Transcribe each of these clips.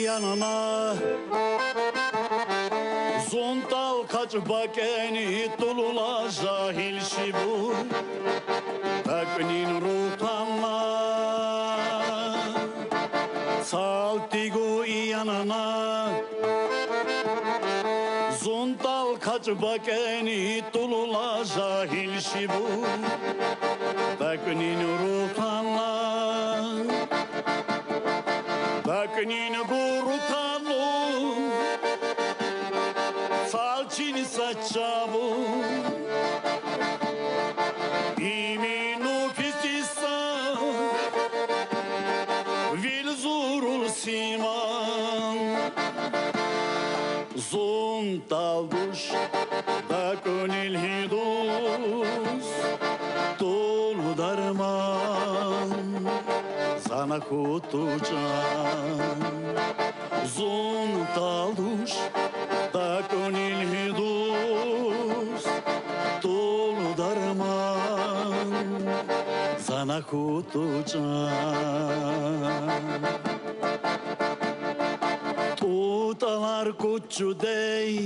yanına Zontal kaç bakeni tulula jahil şibu Taknin rutanla Saltigu yanına Zontal kaç bakeni tulula jahil şibu Taknin rutanla Taknin gurutanu Salçini saçavu Iminu pistisa Vilzurul siman Zontal duş Takunil hidus Tolu darman Sana kutucan Zontal duş Takunil hidus Tolu darman Sana kutucan Tutalar kuçu dey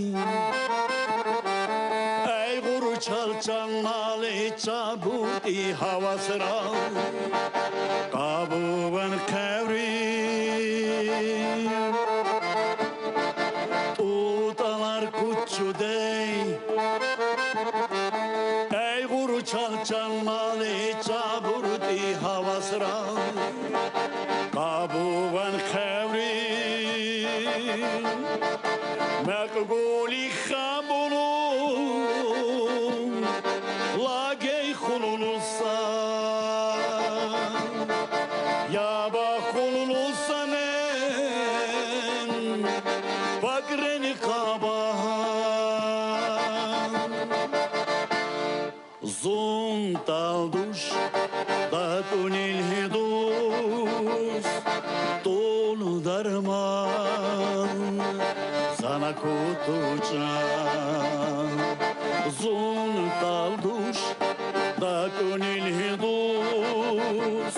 Ey guru çalçan nali çabuti havasra Kabuven kevri Tutalar kuçu dey Ey guru çalçan nali çabuti havasra Kabuven kevri Mekguli khabulu Lagey khululusa Yaba khululusanen Bagreni kabahan Zontal duş Takunil hidus Tolu darman Sana kutucan Zontal duş Takunil hidus